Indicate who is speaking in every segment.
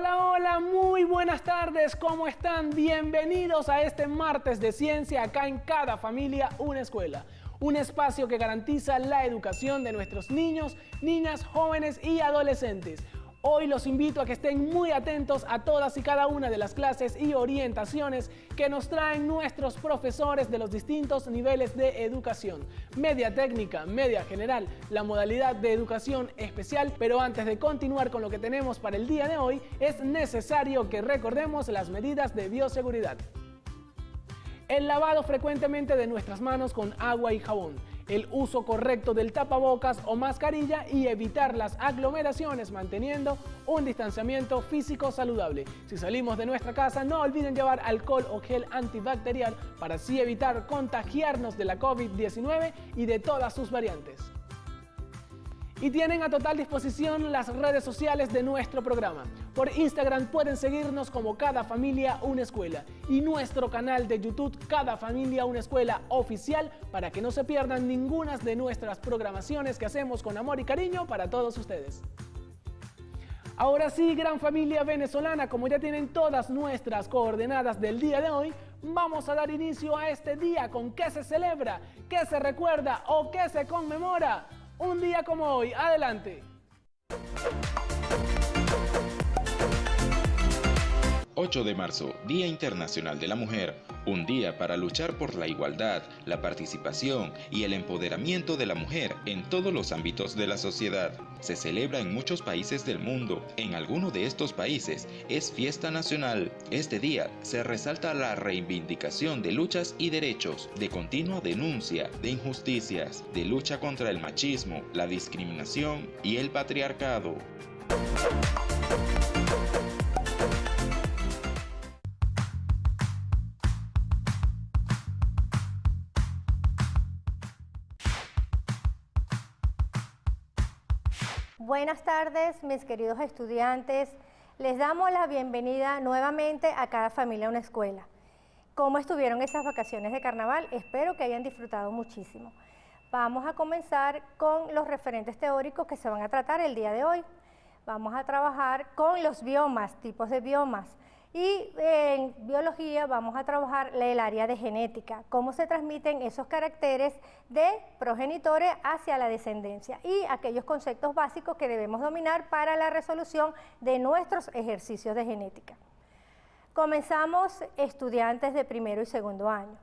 Speaker 1: Hola, hola, muy buenas tardes, ¿cómo están? Bienvenidos a este martes de ciencia acá en Cada Familia Una Escuela. Un espacio que garantiza la educación de nuestros niños, niñas, jóvenes y adolescentes. Hoy los invito a que estén muy atentos a todas y cada una de las clases y orientaciones que nos traen nuestros profesores de los distintos niveles de educación. Media técnica, media general, la modalidad de educación especial. Pero antes de continuar con lo que tenemos para el día de hoy, es necesario que recordemos las medidas de bioseguridad. El lavado frecuentemente de nuestras manos con agua y jabón, el uso correcto del tapabocas o mascarilla y evitar las aglomeraciones manteniendo un distanciamiento físico saludable. Si salimos de nuestra casa, no olviden llevar alcohol o gel antibacterial para así evitar contagiarnos de la COVID-19 y de todas sus variantes. Y tienen a total disposición las redes sociales de nuestro programa. Por Instagram pueden seguirnos como Cada Familia Una Escuela y nuestro canal de YouTube Cada Familia Una Escuela Oficial para que no se pierdan ninguna de nuestras programaciones que hacemos con amor y cariño para todos ustedes. Ahora sí, gran familia venezolana, como ya tienen todas nuestras coordenadas del día de hoy, vamos a dar inicio a este día con qué se celebra, qué se recuerda o qué se conmemora. Un día como hoy, adelante.
Speaker 2: 8 de marzo, Día Internacional de la Mujer, un día para luchar por la igualdad, la participación y el empoderamiento de la mujer en todos los ámbitos de la sociedad. Se celebra en muchos países del mundo. En algunos de estos países es fiesta nacional. Este día se resalta la reivindicación de luchas y derechos, de continua denuncia de injusticias, de lucha contra el machismo, la discriminación y el patriarcado.
Speaker 3: Buenas tardes, mis queridos estudiantes. Les damos la bienvenida nuevamente a Cada Familia Una Escuela. ¿Cómo estuvieron esas vacaciones de carnaval? Espero que hayan disfrutado muchísimo. Vamos a comenzar con los referentes teóricos que se van a tratar el día de hoy. Vamos a trabajar con los biomas, tipos de biomas. Y en biología vamos a trabajar el área de genética, cómo se transmiten esos caracteres de progenitores hacia la descendencia y aquellos conceptos básicos que debemos dominar para la resolución de nuestros ejercicios de genética. Comenzamos, estudiantes de primero y segundo año.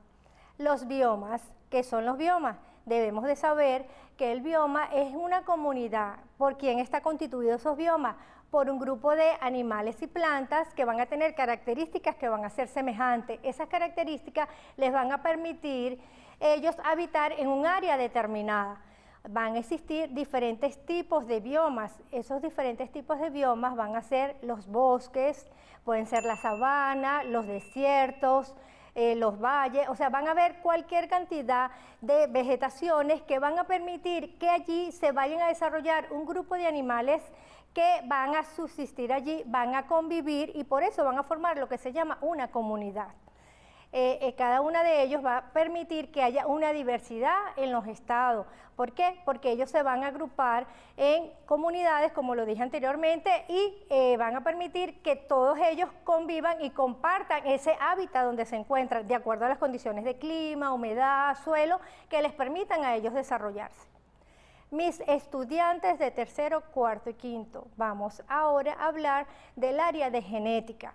Speaker 3: Los biomas, ¿qué son los biomas? Debemos de saber que el bioma es una comunidad. ¿Por quién está constituido esos biomas? Por un grupo de animales y plantas que van a tener características que van a ser semejantes. Esas características les van a permitir ellos habitar en un área determinada. Van a existir diferentes tipos de biomas. Esos diferentes tipos de biomas van a ser los bosques, pueden ser la sabana, los desiertos, los valles, o sea, van a haber cualquier cantidad de vegetaciones que van a permitir que allí se vayan a desarrollar un grupo de animales que van a subsistir allí, van a convivir y por eso van a formar lo que se llama una comunidad. Cada uno de ellos va a permitir que haya una diversidad en los estados. ¿Por qué? Porque ellos se van a agrupar en comunidades, como lo dije anteriormente, y van a permitir que todos ellos convivan y compartan ese hábitat donde se encuentran, de acuerdo a las condiciones de clima, humedad, suelo, que les permitan a ellos desarrollarse. Mis estudiantes de tercero, cuarto y quinto, vamos ahora a hablar del área de genética.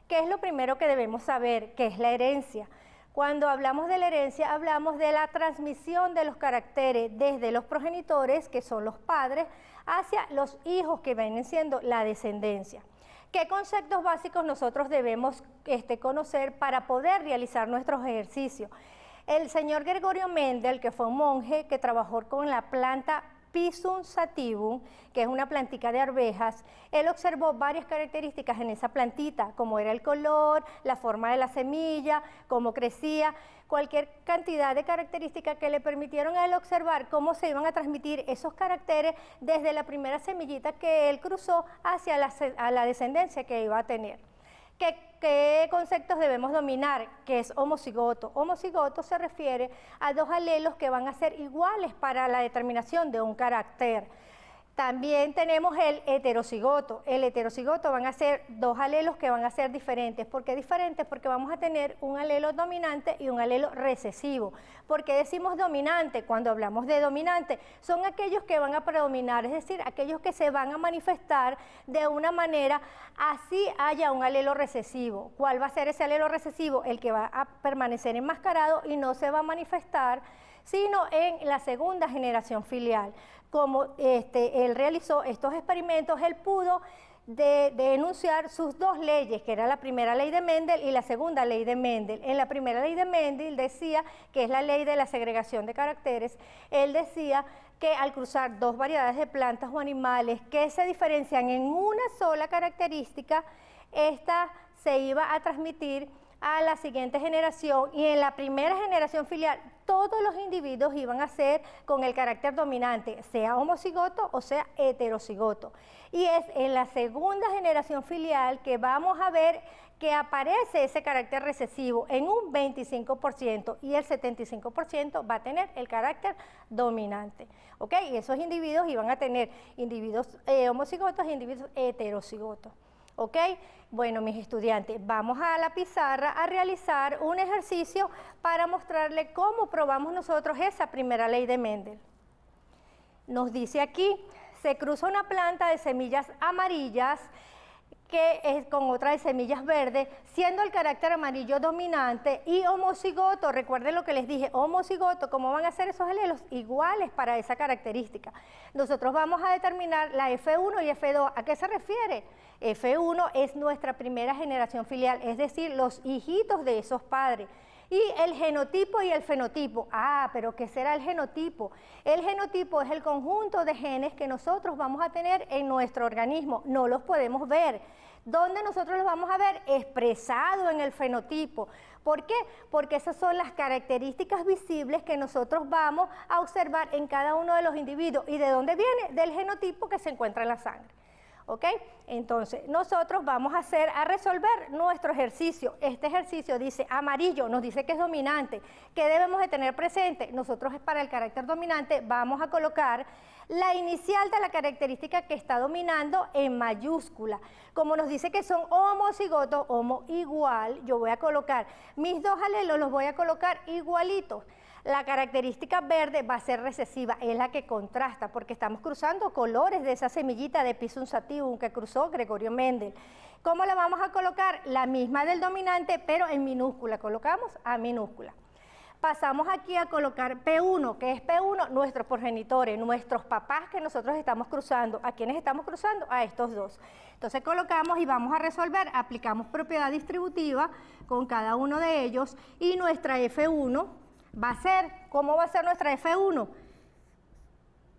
Speaker 3: ¿Qué es lo primero que debemos saber? ¿Qué es la herencia? Cuando hablamos de la herencia, hablamos de la transmisión de los caracteres desde los progenitores, que son los padres, hacia los hijos, que vienen siendo la descendencia. ¿Qué conceptos básicos nosotros debemos conocer para poder realizar nuestros ejercicios? El señor Gregorio Mendel, que fue un monje que trabajó con la planta Pisum sativum, que es una plantica de arvejas, él observó varias características en esa plantita, como era el color, la forma de la semilla, cómo crecía, cualquier cantidad de características que le permitieron a él observar cómo se iban a transmitir esos caracteres desde la primera semillita que él cruzó hacia la descendencia que iba a tener. ¿Qué conceptos debemos dominar? ¿Qué es homocigoto? Homocigoto se refiere a dos alelos que van a ser iguales para la determinación de un carácter. También tenemos el heterocigoto. El heterocigoto van a ser dos alelos que van a ser diferentes. ¿Por qué diferentes? Porque vamos a tener un alelo dominante y un alelo recesivo. ¿Por qué decimos dominante? Cuando hablamos de dominante, son aquellos que van a predominar, es decir, aquellos que se van a manifestar de una manera, así haya un alelo recesivo. ¿Cuál va a ser ese alelo recesivo? El que va a permanecer enmascarado y no se va a manifestar, sino en la segunda generación filial. Como él realizó estos experimentos, él pudo enunciar sus dos leyes, que era la primera ley de Mendel y la segunda ley de Mendel. En la primera ley de Mendel decía, que es la ley de la segregación de caracteres, él decía que al cruzar dos variedades de plantas o animales que se diferencian en una sola característica, esta se iba a transmitir a la siguiente generación, y en la primera generación filial todos los individuos iban a ser con el carácter dominante, sea homocigoto o sea heterocigoto. Y es en la segunda generación filial que vamos a ver que aparece ese carácter recesivo en un 25% y el 75% va a tener el carácter dominante. ¿Ok? Y esos individuos iban a tener individuos homocigotos e individuos heterocigotos. ¿Ok? Bueno, mis estudiantes, vamos a la pizarra a realizar un ejercicio para mostrarle cómo probamos nosotros esa primera ley de Mendel. Nos dice aquí, se cruza una planta de semillas amarillas que es con otra de semillas verdes, siendo el carácter amarillo dominante y homocigoto. Recuerden lo que les dije, homocigoto, ¿cómo van a ser esos alelos? Iguales para esa característica. Nosotros vamos a determinar la F1 y F2. ¿A qué se refiere? F1 es nuestra primera generación filial, es decir, los hijitos de esos padres. Y el genotipo y el fenotipo. Ah, pero ¿qué será el genotipo? El genotipo es el conjunto de genes que nosotros vamos a tener en nuestro organismo. No los podemos ver. ¿Dónde nosotros los vamos a ver? Expresado en el fenotipo. ¿Por qué? Porque esas son las características visibles que nosotros vamos a observar en cada uno de los individuos. ¿Y de dónde viene? Del genotipo que se encuentra en la sangre. ¿Ok? Entonces, nosotros vamos a resolver nuestro ejercicio. Este ejercicio dice amarillo, nos dice que es dominante. ¿Qué debemos de tener presente? Nosotros para el carácter dominante vamos a colocar la inicial de la característica que está dominando en mayúscula. Como nos dice que son homocigotos, homo igual, yo voy a colocar mis dos alelos, los voy a colocar igualitos. La característica verde va a ser recesiva, es la que contrasta, porque estamos cruzando colores de esa semillita de Pisum sativum que cruzó Gregorio Mendel. ¿Cómo la vamos a colocar? La misma del dominante, pero en minúscula, colocamos A minúscula. Pasamos aquí a colocar P1, que es P1, nuestros progenitores, nuestros papás que nosotros estamos cruzando. ¿A quiénes estamos cruzando? A estos dos. Entonces colocamos y vamos a resolver, aplicamos propiedad distributiva con cada uno de ellos y nuestra F1 va a ser, ¿cómo va a ser nuestra F1?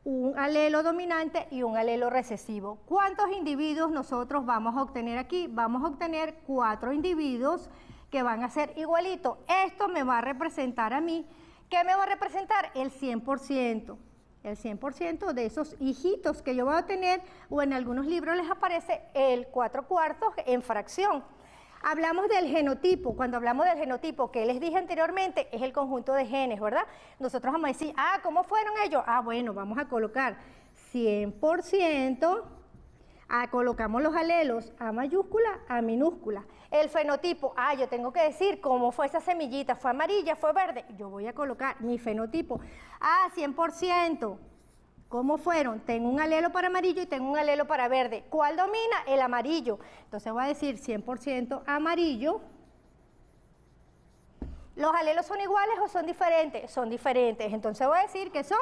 Speaker 3: Un alelo dominante y un alelo recesivo. ¿Cuántos individuos nosotros vamos a obtener aquí? Vamos a obtener 4 individuos que van a ser igualitos. Esto me va a representar a mí, ¿qué me va a representar? El 100%. El 100% de esos hijitos que yo voy a tener, o en algunos libros les aparece el 4/4 en fracción. Hablamos del genotipo. Cuando hablamos del genotipo, que les dije anteriormente, es el conjunto de genes, ¿verdad? Nosotros vamos a decir, ¿cómo fueron ellos? Bueno, vamos a colocar 100%, colocamos los alelos A mayúscula, A minúscula. El fenotipo, yo tengo que decir cómo fue esa semillita, fue amarilla, fue verde. Yo voy a colocar mi fenotipo, 100%. ¿Cómo fueron? Tengo un alelo para amarillo y tengo un alelo para verde. ¿Cuál domina? El amarillo. Entonces voy a decir 100% amarillo. ¿Los alelos son iguales o son diferentes? Son diferentes. Entonces voy a decir que son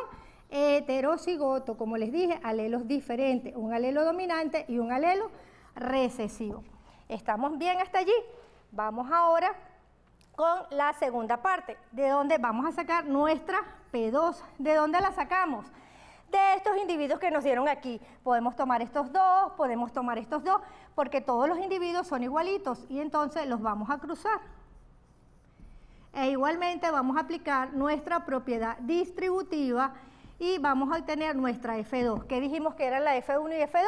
Speaker 3: heterocigotos, como les dije, alelos diferentes. Un alelo dominante y un alelo recesivo. ¿Estamos bien hasta allí? Vamos ahora con la segunda parte, de donde vamos a sacar nuestra P2. ¿De dónde la sacamos? De estos individuos que nos dieron aquí. Podemos tomar estos dos, podemos tomar estos dos, porque todos los individuos son igualitos y entonces los vamos a cruzar. E igualmente vamos a aplicar nuestra propiedad distributiva y vamos a obtener nuestra F2. ¿Qué dijimos que eran la F1 y F2?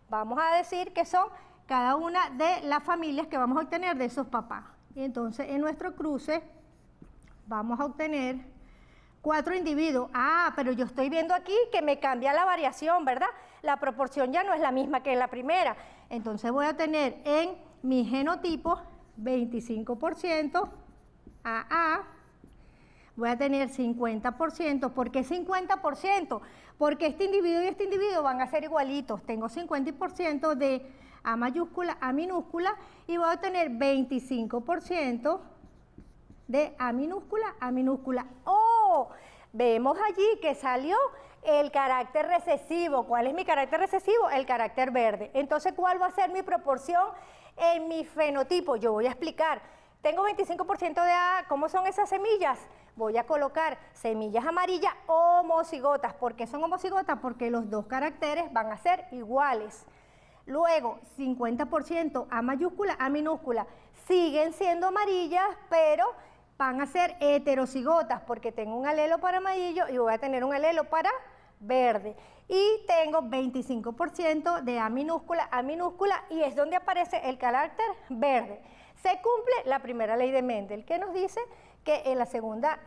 Speaker 3: Vamos a decir que son cada una de las familias que vamos a obtener de esos papás. Y entonces en nuestro cruce vamos a obtener 4 individuos. Ah, pero yo estoy viendo aquí que me cambia la variación, ¿verdad? La proporción ya no es la misma que en la primera. Entonces voy a tener en mi genotipo 25% AA, voy a tener 50%. ¿Por qué 50%? Porque este individuo y este individuo van a ser igualitos. Tengo 50% de A mayúscula, A minúscula, y voy a tener 25% de A minúscula, A minúscula. ¡Oh! Vemos allí que salió el carácter recesivo. ¿Cuál es mi carácter recesivo? El carácter verde. Entonces, ¿cuál va a ser mi proporción en mi fenotipo? Yo voy a explicar. Tengo 25% de A. ¿Cómo son esas semillas? Voy a colocar semillas amarillas homocigotas. ¿Por qué son homocigotas? Porque los dos caracteres van a ser iguales. Luego, 50% A mayúscula, A minúscula. Siguen siendo amarillas, pero van a ser heterocigotas porque tengo un alelo para amarillo y voy a tener un alelo para verde. Y tengo 25% de A minúscula, y es donde aparece el carácter verde. Se cumple la primera ley de Mendel, que nos dice que en la segunda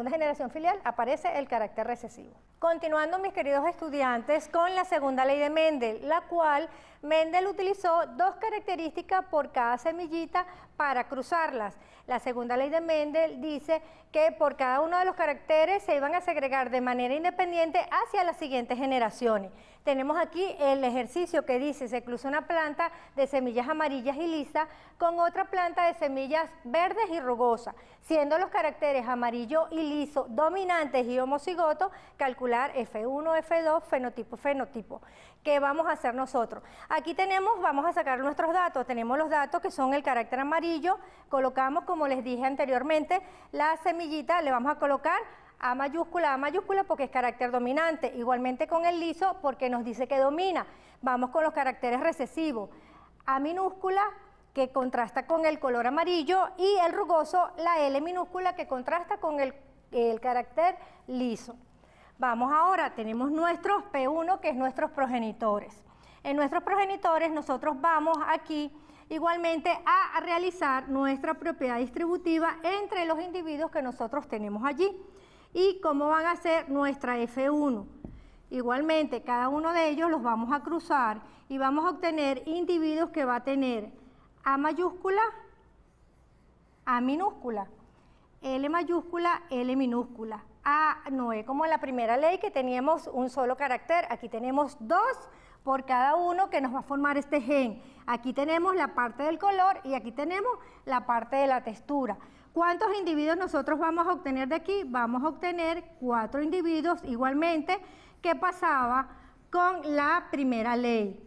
Speaker 3: generación filial aparece el carácter recesivo. Continuando, mis queridos estudiantes, con la segunda ley de Mendel, la cual Mendel utilizó 2 características por cada semillita para cruzarlas. La segunda ley de Mendel dice que por cada uno de los caracteres se iban a segregar de manera independiente hacia las siguientes generaciones. Tenemos aquí el ejercicio que dice: se cruza una planta de semillas amarillas y lisas con otra planta de semillas verdes y rugosas, siendo los caracteres amarillo y liso dominantes y homocigotos, calcular F1, F2, fenotipo, fenotipo. ¿Qué vamos a hacer nosotros? Aquí vamos a sacar nuestros datos. Tenemos los datos que son el carácter amarillo. Colocamos, como les dije anteriormente, la semillita, le vamos a colocar A mayúscula porque es carácter dominante. Igualmente con el liso porque nos dice que domina. Vamos con los caracteres recesivos. A minúscula, que contrasta con el color amarillo, y el rugoso, la L minúscula, que contrasta con el carácter liso. Vamos ahora, tenemos nuestros P1, que es nuestros progenitores. En nuestros progenitores nosotros vamos aquí igualmente a realizar nuestra propiedad distributiva entre los individuos que nosotros tenemos allí. ¿Y cómo van a ser nuestra F1? Igualmente, cada uno de ellos los vamos a cruzar y vamos a obtener individuos que va a tener A mayúscula, A minúscula, L mayúscula, L minúscula. No es como en la primera ley que teníamos un solo carácter, aquí tenemos 2 por cada uno que nos va a formar este gen. Aquí tenemos la parte del color y aquí tenemos la parte de la textura. ¿Cuántos individuos nosotros vamos a obtener de aquí? Vamos a obtener 4 individuos igualmente que pasaba con la primera ley.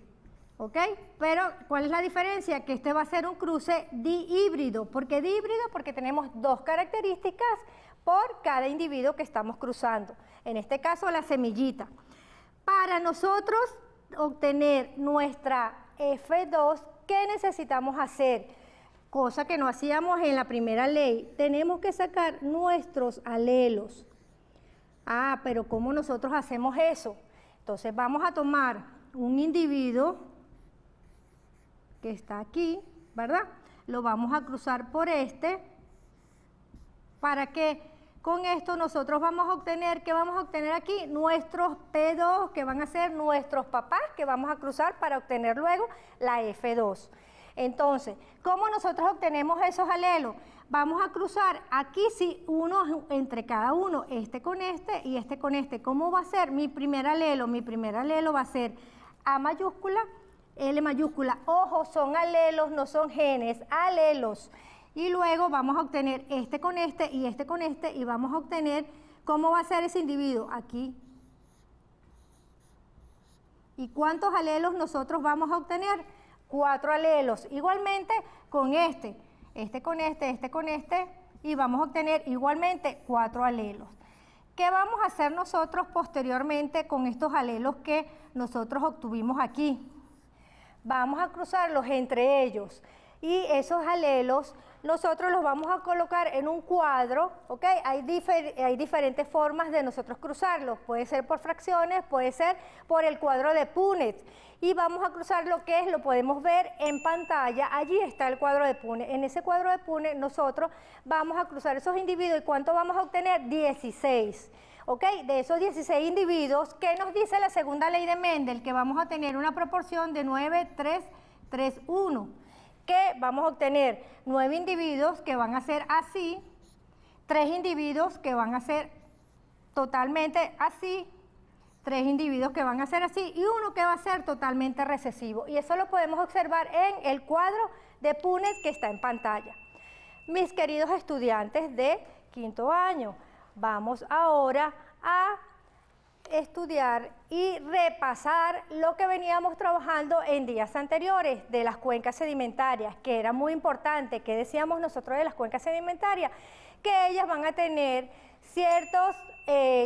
Speaker 3: ¿Ok? Pero, ¿cuál es la diferencia? Que este va a ser un cruce dihíbrido. ¿Por qué dihíbrido? Porque tenemos 2 características por cada individuo que estamos cruzando. En este caso, la semillita. Para nosotros obtener nuestra F2, ¿qué necesitamos hacer? Cosa que no hacíamos en la primera ley. Tenemos que sacar nuestros alelos. Pero ¿cómo nosotros hacemos eso? Entonces vamos a tomar un individuo que está aquí, ¿verdad? Lo vamos a cruzar por este, para que con esto nosotros vamos a obtener, ¿qué vamos a obtener aquí? Nuestros P2, que van a ser nuestros papás, que vamos a cruzar para obtener luego la F2. Entonces, ¿cómo nosotros obtenemos esos alelos? Vamos a cruzar aquí, sí, uno entre cada uno, este con este y este con este. ¿Cómo va a ser mi primer alelo? Mi primer alelo va a ser A mayúscula, L mayúscula. Ojo, son alelos, no son genes, alelos. Y luego vamos a obtener este con este y este con este, y vamos a obtener, ¿cómo va a ser ese individuo? Aquí. ¿Y cuántos alelos nosotros vamos a obtener? 4 alelos. Igualmente con este con este con este, y vamos a obtener igualmente 4 alelos. ¿Qué vamos a hacer nosotros posteriormente con estos alelos que nosotros obtuvimos aquí? Vamos a cruzarlos entre ellos. y esos alelos nosotros los vamos a colocar en un cuadro, ¿ok? Hay diferentes formas de nosotros cruzarlos, puede ser por fracciones, puede ser por el cuadro de Punnett, y vamos a cruzar lo que es, lo podemos ver en pantalla, allí está el cuadro de Punnett. En ese cuadro de Punnett nosotros vamos a cruzar esos individuos, ¿y cuánto vamos a obtener? 16. ¿Ok? De esos 16 individuos, ¿qué nos dice la segunda ley de Mendel? Que vamos a tener una proporción de 9, 3, 3, 1. Que vamos a obtener 9 individuos que van a ser así, 3 individuos que van a ser totalmente así, 3 individuos que van a ser así y uno que va a ser totalmente recesivo. Y eso lo podemos observar en el cuadro de Punnett que está en pantalla. Mis queridos estudiantes de quinto año, vamos ahora a estudiar y repasar lo que veníamos trabajando en días anteriores de las cuencas sedimentarias, que era muy importante. ¿Qué decíamos nosotros de las cuencas sedimentarias? Que ellas van a tener ciertos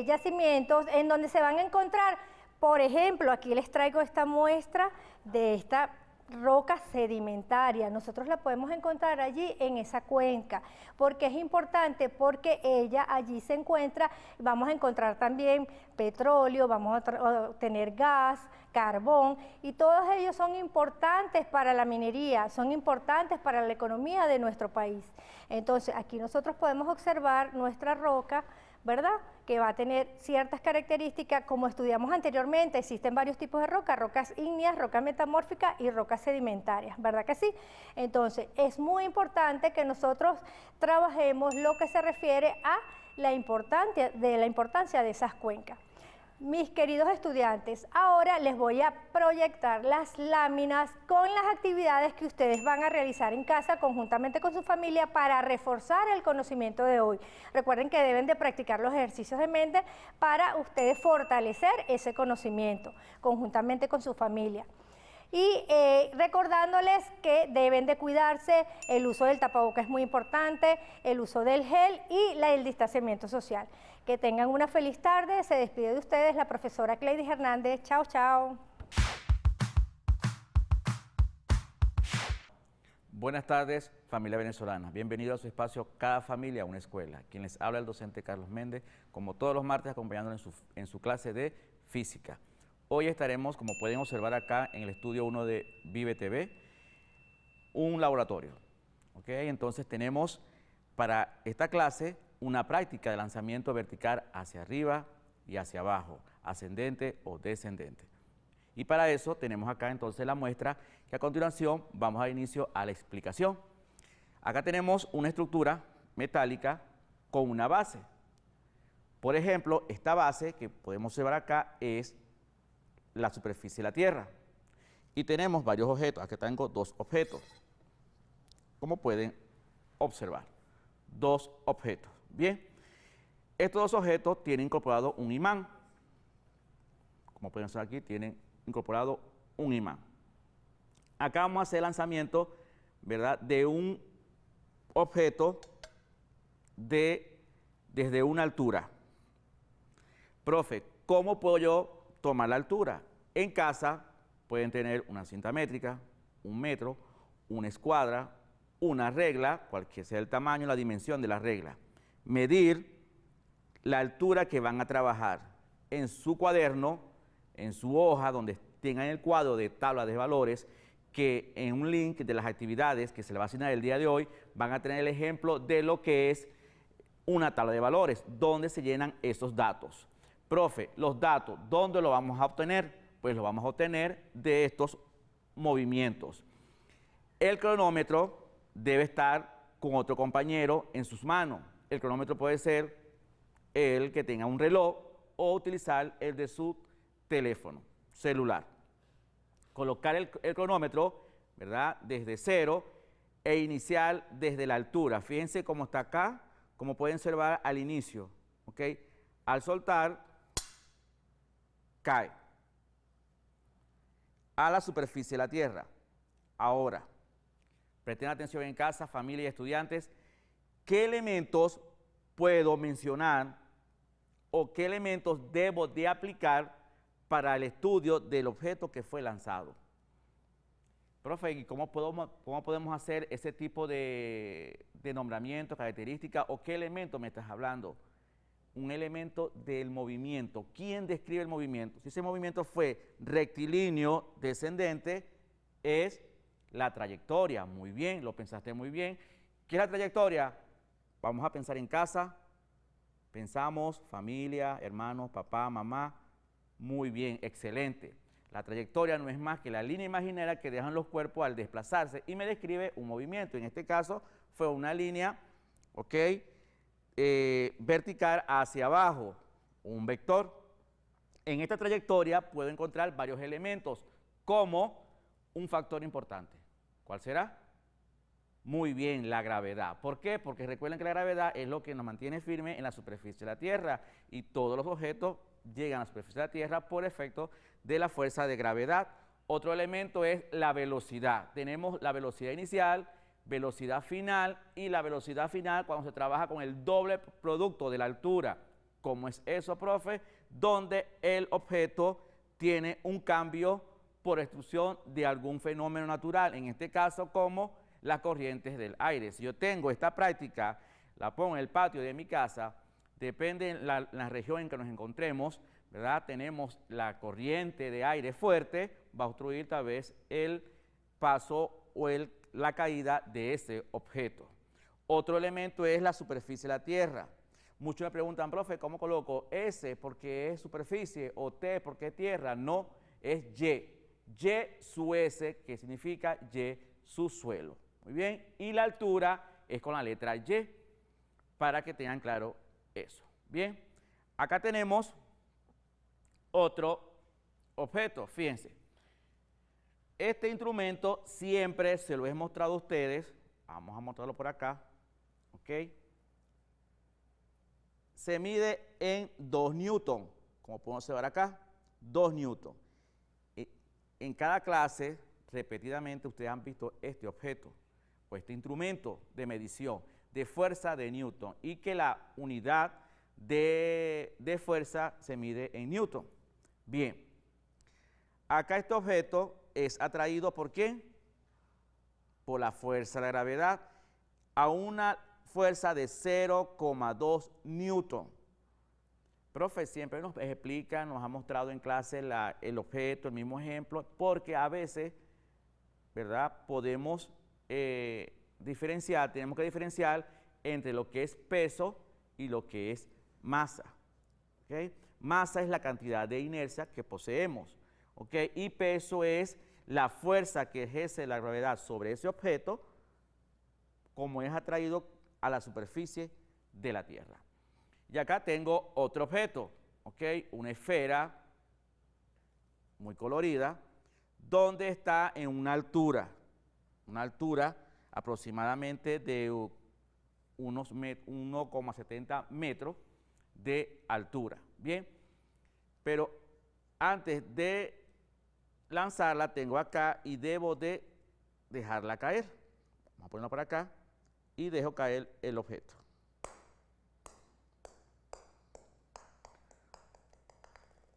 Speaker 3: yacimientos en donde se van a encontrar, por ejemplo, aquí les traigo esta muestra de esta roca sedimentaria. Nosotros la podemos encontrar allí en esa cuenca. ¿Por qué es importante? Porque ella allí se encuentra, vamos a encontrar también petróleo, vamos a tener gas, carbón, y todos ellos son importantes para la minería, son importantes para la economía de nuestro país. Entonces, aquí nosotros podemos observar nuestra roca, ¿verdad? Que va a tener ciertas características, como estudiamos anteriormente. Existen varios tipos de rocas, rocas ígneas, rocas metamórficas y rocas sedimentarias, ¿verdad que sí? Entonces, es muy importante que nosotros trabajemos lo que se refiere a la importancia de esas cuencas. Mis queridos estudiantes, ahora les voy a proyectar las láminas con las actividades que ustedes van a realizar en casa conjuntamente con su familia para reforzar el conocimiento de hoy. Recuerden que deben de practicar los ejercicios de Mendel para ustedes fortalecer ese conocimiento conjuntamente con su familia. Y recordándoles que deben de cuidarse, el uso del tapaboca es muy importante, el uso del gel y el distanciamiento social. Que tengan una feliz tarde. Se despide de ustedes la profesora Cleidis Hernández. Chao, chao.
Speaker 4: Buenas tardes, familia venezolana. Bienvenidos a su espacio Cada Familia, una Escuela. Quien les habla el docente Carlos Méndez, como todos los martes, acompañándonos en su clase de física. Hoy estaremos, como pueden observar acá en el estudio 1 de Vive TV, un laboratorio. ¿Okay? Entonces tenemos para esta clase una práctica de lanzamiento vertical hacia arriba y hacia abajo, ascendente o descendente. Y para eso tenemos acá entonces la muestra, que a continuación vamos a dar inicio a la explicación. Acá tenemos una estructura metálica con una base. Por ejemplo, esta base que podemos observar acá es la superficie de la Tierra. Y tenemos varios objetos. Aquí tengo dos objetos, como pueden observar. Dos objetos. Bien, estos dos objetos tienen incorporado un imán. Como pueden ver aquí, tienen incorporado un imán. Acá vamos a hacer el lanzamiento, ¿verdad?, de un objeto desde una altura. Profe, ¿cómo puedo yo tomar la altura? En casa pueden tener una cinta métrica, un metro, una escuadra, una regla, cualquier sea el tamaño, la dimensión de la regla. Medir la altura que van a trabajar en su cuaderno, en su hoja, donde tengan el cuadro de tabla de valores, que en un link de las actividades que se le va a asignar el día de hoy, van a tener el ejemplo de lo que es una tabla de valores, donde se llenan esos datos. Profe, los datos, ¿dónde los vamos a obtener? Pues los vamos a obtener de estos movimientos. El cronómetro debe estar con otro compañero en sus manos. El cronómetro puede ser el que tenga un reloj o utilizar el de su teléfono celular. Colocar el cronómetro, ¿verdad?, desde cero e iniciar desde la altura. Fíjense cómo está acá, como pueden observar al inicio, ¿ok? Al soltar, cae a la superficie de la Tierra. Ahora, presten atención en casa, familia y estudiantes, ¿qué elementos puedo mencionar o qué elementos debo de aplicar para el estudio del objeto que fue lanzado? Profe, ¿y cómo podemos hacer ese tipo de nombramiento, característica o qué elemento me estás hablando? Un elemento del movimiento. ¿Quién describe el movimiento? Si ese movimiento fue rectilíneo, descendente, es la trayectoria. Muy bien, lo pensaste muy bien. ¿Qué es la trayectoria? Vamos a pensar en casa, pensamos familia, hermanos, papá, mamá. Muy bien, excelente. La trayectoria no es más que la línea imaginaria que dejan los cuerpos al desplazarse y me describe un movimiento. En este caso fue una línea, ¿ok?, vertical hacia abajo, un vector. En esta trayectoria puedo encontrar varios elementos como un factor importante. ¿Cuál será? Muy bien, la gravedad. ¿Por qué? Porque recuerden que la gravedad es lo que nos mantiene firme en la superficie de la Tierra y todos los objetos llegan a la superficie de la Tierra por efecto de la fuerza de gravedad. Otro elemento es la velocidad. Tenemos la velocidad inicial, velocidad final y la velocidad final cuando se trabaja con el doble producto de la altura. ¿Cómo es eso, profe? Donde el objeto tiene un cambio por extrusión de algún fenómeno natural, en este caso como las corrientes del aire. Si yo tengo esta práctica, la pongo en el patio de mi casa, depende de la región en que nos encontremos, ¿verdad? Tenemos la corriente de aire fuerte, va a obstruir tal vez el paso o la caída de ese objeto. Otro elemento es la superficie de la Tierra. Muchos me preguntan, profe, ¿cómo coloco S porque es superficie o T porque es tierra? No, es Y. Y su S, que significa Y su suelo. Muy bien, y la altura es con la letra Y, para que tengan claro eso. Bien, acá tenemos otro objeto, fíjense. Este instrumento siempre se lo he mostrado a ustedes, vamos a mostrarlo por acá, ¿ok? Se mide en 2 newton, como podemos observar acá, 2 newton. En cada clase, repetidamente, ustedes han visto este objeto, o este instrumento de medición de fuerza de Newton, y que la unidad de fuerza se mide en Newton. Bien, acá este objeto es atraído ¿por quién? Por la fuerza de la gravedad a una fuerza de 0,2 Newton. Profe, siempre nos explica, nos ha mostrado en clase el objeto, el mismo ejemplo, porque a veces, ¿verdad?, podemos diferenciar, tenemos que diferenciar entre lo que es peso y lo que es masa. ¿Okay? Masa es la cantidad de inercia que poseemos, ¿okay? Y peso es la fuerza que ejerce la gravedad sobre ese objeto, como es atraído a la superficie de la Tierra. Y acá tengo otro objeto, ¿okay? Una esfera muy colorida, donde está en una altura aproximadamente de unos 1,70 metros de altura. Bien, pero antes de lanzarla tengo acá y debo de dejarla caer. Vamos a ponerla por acá y dejo caer el objeto.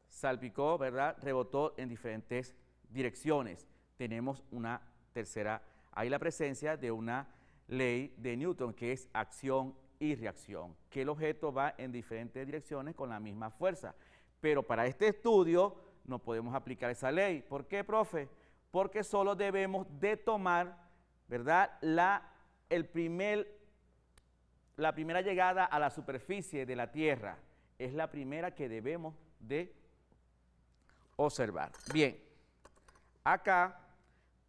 Speaker 4: Salpicó, ¿verdad? Rebotó en diferentes direcciones. Tenemos una tercera, hay la presencia de una ley de Newton que es acción y reacción, que el objeto va en diferentes direcciones con la misma fuerza. Pero para este estudio no podemos aplicar esa ley. ¿Por qué, profe? Porque solo debemos de tomar, ¿verdad?, la primera llegada a la superficie de la Tierra. Es la primera que debemos de observar. Bien, acá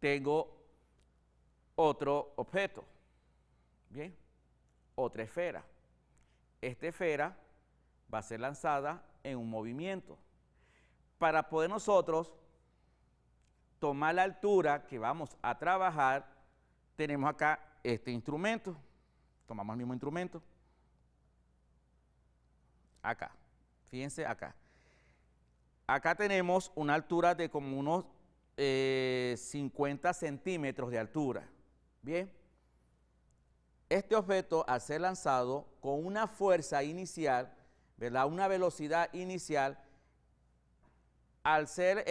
Speaker 4: tengo otro objeto. Bien, otra esfera. Esta esfera va a ser lanzada en un movimiento. Para poder nosotros tomar la altura que vamos a trabajar, tenemos acá este instrumento. Tomamos el mismo instrumento. Acá, fíjense acá. Acá tenemos una altura de como unos 50 centímetros de altura. Bien. Este objeto, al ser lanzado con una fuerza inicial, ¿verdad?, una velocidad inicial, al ser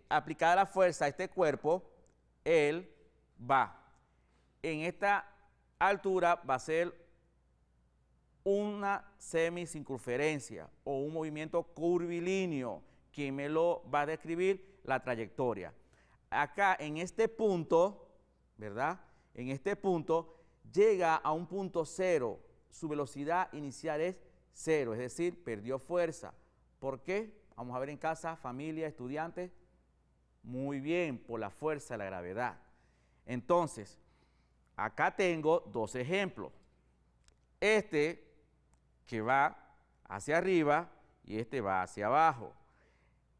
Speaker 4: aplicada la fuerza a este cuerpo, él va. En esta altura va a ser una semicircunferencia o un movimiento curvilíneo. ¿Quién me lo va a describir? La trayectoria. Acá en este punto, ¿verdad? En este punto llega a un punto cero. Su velocidad inicial es cero, es decir, perdió fuerza. ¿Por qué? Vamos a ver en casa, familia, estudiantes. Muy bien, por la fuerza de la gravedad. Entonces, acá tengo dos ejemplos. Este que va hacia arriba y este va hacia abajo.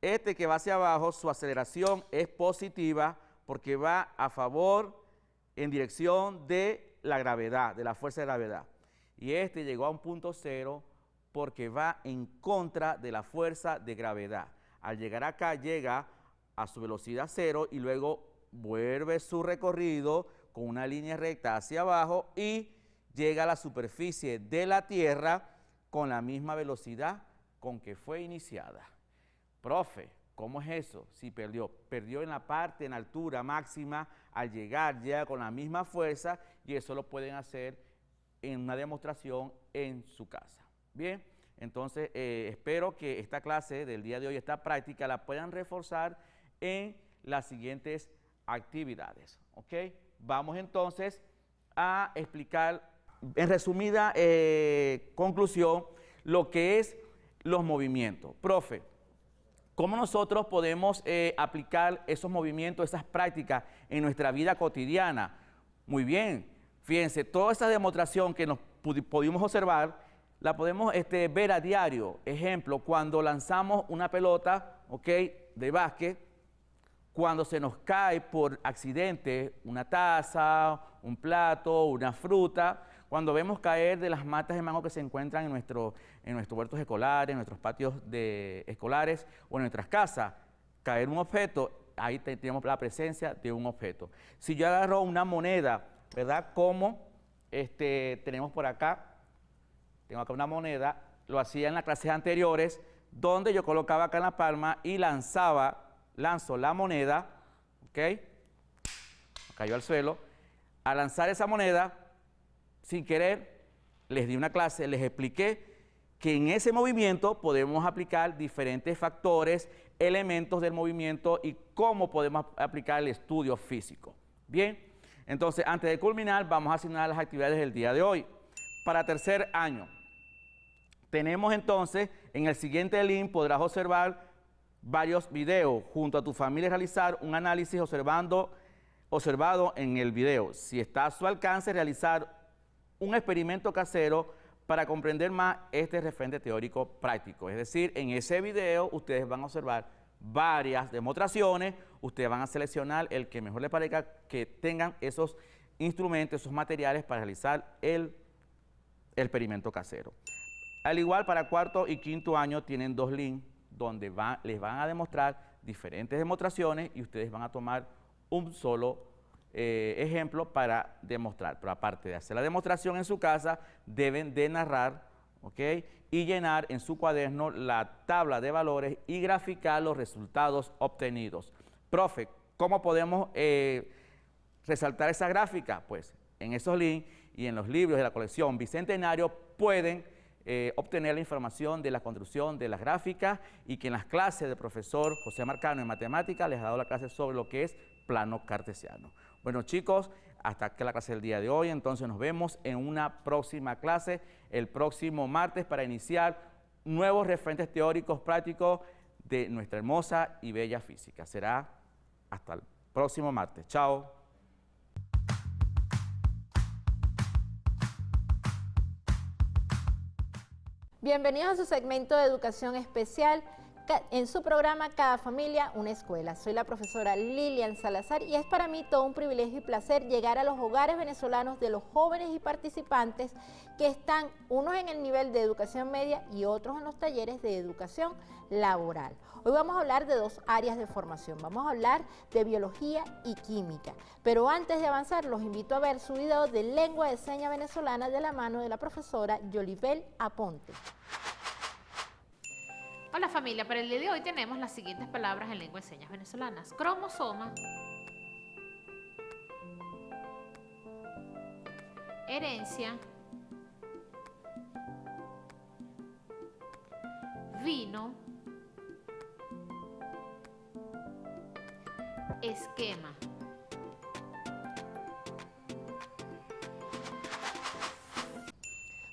Speaker 4: Este que va hacia abajo, su aceleración es positiva porque va a favor en dirección de la gravedad, de la fuerza de gravedad. Y este llegó a un punto cero porque va en contra de la fuerza de gravedad. Al llegar acá, llega a su velocidad cero y luego vuelve su recorrido con una línea recta hacia abajo y llega a la superficie de la Tierra con la misma velocidad con que fue iniciada. Profe, ¿cómo es eso? Si perdió en la parte, en la altura máxima, al llegar llega con la misma fuerza y eso lo pueden hacer en una demostración en su casa. Bien, entonces espero que esta clase del día de hoy, esta práctica, la puedan reforzar en las siguientes actividades. ¿Ok? Vamos entonces a explicar en resumida conclusión lo que es los movimientos. Profe, ¿cómo nosotros podemos aplicar esos movimientos, esas prácticas en nuestra vida cotidiana? Muy bien, fíjense, toda esa demostración que nos pudimos observar, la podemos ver a diario. Ejemplo, cuando lanzamos una pelota, ¿ok?, de básquet, cuando se nos cae por accidente una taza, un plato, una fruta, cuando vemos caer de las matas de mango que se encuentran en nuestros huertos escolares, en nuestros patios escolares o en nuestras casas, caer un objeto, ahí tenemos la presencia de un objeto. Si yo agarro una moneda, ¿verdad? Como tenemos por acá, tengo acá una moneda, lo hacía en las clases anteriores, donde yo colocaba acá en la palma y lanzo la moneda, ¿ok? Cayó al suelo. Al lanzar esa moneda, sin querer, les di una clase, les expliqué que en ese movimiento podemos aplicar diferentes factores, elementos del movimiento y cómo podemos aplicar el estudio físico. Bien, entonces antes de culminar, vamos a asignar las actividades del día de hoy. Para tercer año, tenemos entonces, en el siguiente link podrás observar varios videos, junto a tu familia realizar un análisis observado en el video. Si está a su alcance, realizar un experimento casero para comprender más este referente teórico práctico. Es decir, en ese video ustedes van a observar varias demostraciones, ustedes van a seleccionar el que mejor les parezca, que tengan esos instrumentos, esos materiales para realizar el experimento casero. Al igual, para cuarto y quinto año tienen dos links donde les van a demostrar diferentes demostraciones y ustedes van a tomar un solo ejemplo para demostrar. Pero aparte de hacer la demostración en su casa, deben de narrar, ¿ok?, y llenar en su cuaderno la tabla de valores y graficar los resultados obtenidos. Profe, ¿cómo podemos resaltar esa gráfica? Pues en esos links y en los libros de la colección Bicentenario pueden obtener la información de la construcción de las gráficas y que en las clases del profesor José Marcano en matemáticas les ha dado la clase sobre lo que es plano cartesiano. Bueno, chicos, hasta aquí la clase del día de hoy, entonces nos vemos en una próxima clase el próximo martes para iniciar nuevos referentes teóricos prácticos de nuestra hermosa y bella física. Será hasta el próximo martes. Chao.
Speaker 5: Bienvenidos a su segmento de educación especial en su programa Cada Familia, una Escuela. Soy la profesora Lilian Salazar y es para mí todo un privilegio y placer llegar a los hogares venezolanos de los jóvenes y participantes que están unos en el nivel de educación media y otros en los talleres de educación laboral. Hoy vamos a hablar de dos áreas de formación. Vamos a hablar de biología y química. Pero antes de avanzar, los invito a ver su video de lengua de señas venezolana de la mano de la profesora Yolibel Aponte.
Speaker 6: Hola familia, para el día de hoy tenemos las siguientes palabras en lengua de señas venezolanas. Cromosoma, herencia, vino, esquema.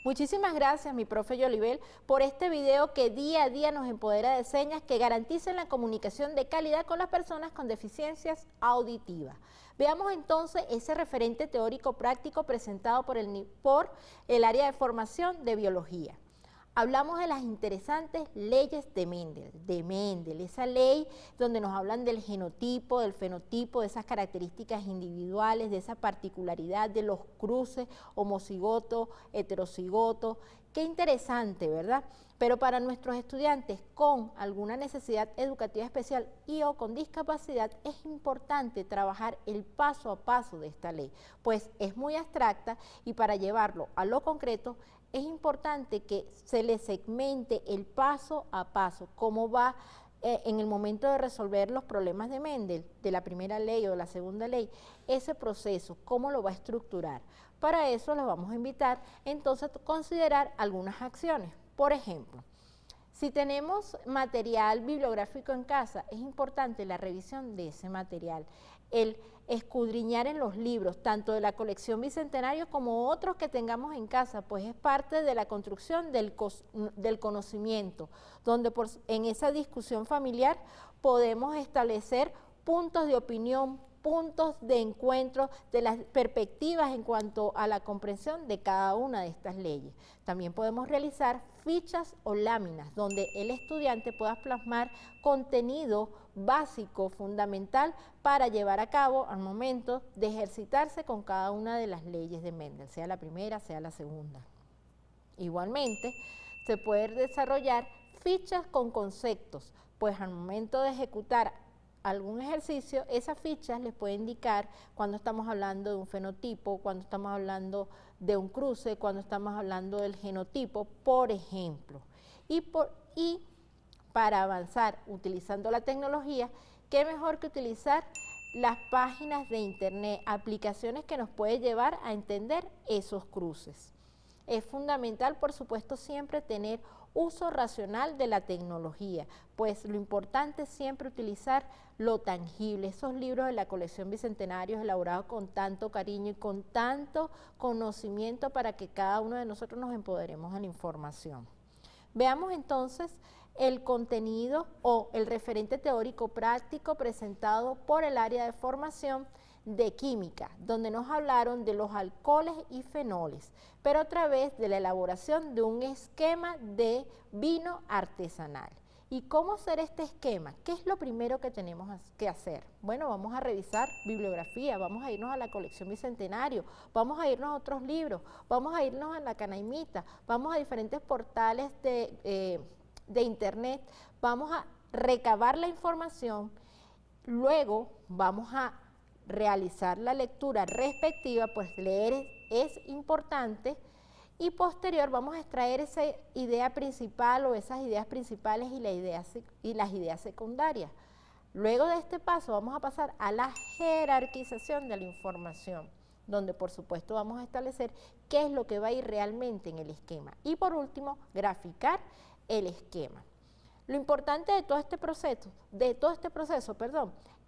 Speaker 5: Muchísimas gracias, mi profe Yolibel, por este video que día a día nos empodera de señas que garanticen la comunicación de calidad con las personas con deficiencias auditivas. Veamos entonces ese referente teórico práctico presentado por el área de formación de biología. Hablamos de las interesantes leyes de Mendel, esa ley donde nos hablan del genotipo, del fenotipo, de esas características individuales, de esa particularidad de los cruces homocigotos, heterocigotos. Qué interesante, ¿verdad? Pero para nuestros estudiantes con alguna necesidad educativa especial y o con discapacidad es importante trabajar el paso a paso de esta ley, pues es muy abstracta y para llevarlo a lo concreto es importante que se le segmente el paso a paso, cómo va en el momento de resolver los problemas de Mendel, de la primera ley o de la segunda ley, ese proceso, cómo lo va a estructurar. Para eso les vamos a invitar entonces a considerar algunas acciones. Por ejemplo, si tenemos material bibliográfico en casa, es importante la revisión de ese material, el escudriñar en los libros, tanto de la colección Bicentenario como otros que tengamos en casa, pues es parte de la construcción del conocimiento, donde en esa discusión familiar podemos establecer puntos de opinión, puntos de encuentro de las perspectivas en cuanto a la comprensión de cada una de estas leyes. También podemos realizar fichas o láminas donde el estudiante pueda plasmar contenido básico, fundamental para llevar a cabo al momento de ejercitarse con cada una de las leyes de Mendel, sea la primera, sea la segunda. Igualmente, se puede desarrollar fichas con conceptos, pues al momento de ejecutar algún ejercicio, esas fichas les puede indicar cuando estamos hablando de un fenotipo, cuando estamos hablando de un cruce, cuando estamos hablando del genotipo, por ejemplo. Y para avanzar utilizando la tecnología, qué mejor que utilizar las páginas de internet, aplicaciones que nos pueden llevar a entender esos cruces. Es fundamental, por supuesto, siempre tener uso racional de la tecnología, pues lo importante es siempre utilizar lo tangible, esos libros de la colección Bicentenario elaborados con tanto cariño y con tanto conocimiento para que cada uno de nosotros nos empoderemos de la información. Veamos entonces el contenido o el referente teórico práctico presentado por el área de formación de química, donde nos hablaron de los alcoholes y fenoles, pero a través de la elaboración de un esquema de vino artesanal. ¿Y cómo hacer este esquema? ¿Qué es lo primero que tenemos que hacer? Bueno, vamos a revisar bibliografía, vamos a irnos a la colección Bicentenario, vamos a irnos a otros libros, vamos a irnos a la Canaimita, vamos a diferentes portales de internet, vamos a recabar la información, luego vamos a realizar la lectura respectiva, pues leer es importante, y posterior vamos a extraer esa idea principal o esas ideas principales y las ideas secundarias. Luego de este paso vamos a pasar a la jerarquización de la información, donde por supuesto vamos a establecer qué es lo que va a ir realmente en el esquema. Y por último, graficar el esquema. Lo importante de todo este proceso,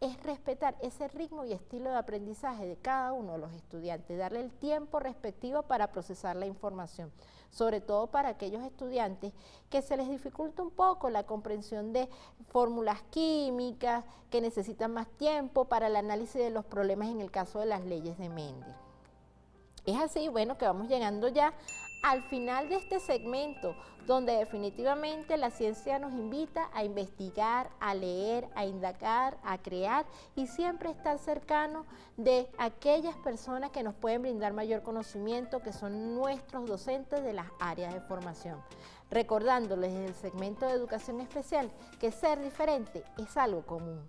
Speaker 5: es respetar ese ritmo y estilo de aprendizaje de cada uno de los estudiantes, darle el tiempo respectivo para procesar la información, sobre todo para aquellos estudiantes que se les dificulta un poco la comprensión de fórmulas químicas, que necesitan más tiempo para el análisis de los problemas en el caso de las leyes de Mendel. Es así, bueno, que vamos llegando ya al final de este segmento, donde definitivamente la ciencia nos invita a investigar, a leer, a indagar, a crear y siempre estar cercano de aquellas personas que nos pueden brindar mayor conocimiento, que son nuestros docentes de las áreas de formación. Recordándoles desde el segmento de educación especial que ser diferente es algo común.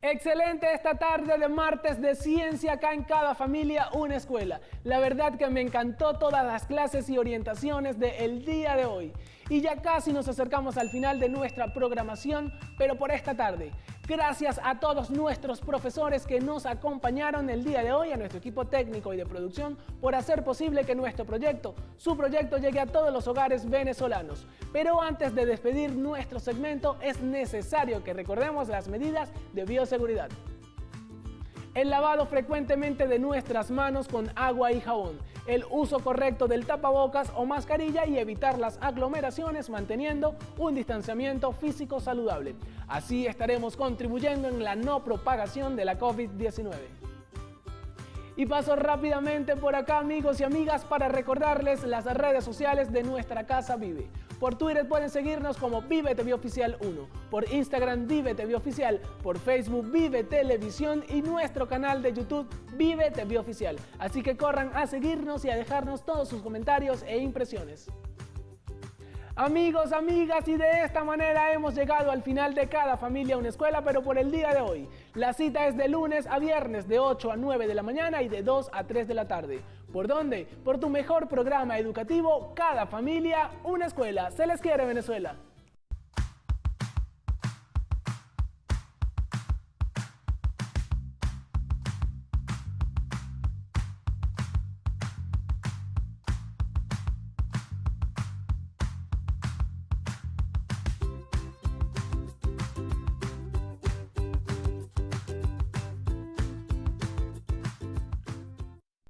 Speaker 1: Excelente esta tarde de martes de ciencia acá en Cada Familia Una Escuela. La verdad que me encantó todas las clases y orientaciones del día de hoy. Y ya casi nos acercamos al final de nuestra programación, pero por esta tarde Gracias a todos nuestros profesores que nos acompañaron el día de hoy, a nuestro equipo técnico y de producción, por hacer posible que nuestro proyecto, su proyecto, llegue a todos los hogares venezolanos. Pero antes de despedir nuestro segmento, es necesario que recordemos las medidas de bioseguridad. El lavado frecuentemente de nuestras manos con agua y jabón, el uso correcto del tapabocas o mascarilla y evitar las aglomeraciones manteniendo un distanciamiento físico saludable. Así estaremos contribuyendo en la no propagación de la COVID-19. Y paso rápidamente por acá, amigos y amigas, para recordarles las redes sociales de nuestra Casa Vive. Por Twitter pueden seguirnos como Vive TV Oficial 1, por Instagram Vive TV Oficial, por Facebook Vive Televisión y nuestro canal de YouTube Vive TV Oficial. Así que corran a seguirnos y a dejarnos todos sus comentarios e impresiones. Amigos, amigas, y de esta manera hemos llegado al final de Cada Familia Una Escuela, pero por el día de hoy. La cita es de lunes a viernes de 8 a 9 de la mañana y de 2 a 3 de la tarde. ¿Por dónde? Por tu mejor programa educativo, Cada Familia Una Escuela. Se les quiere, Venezuela.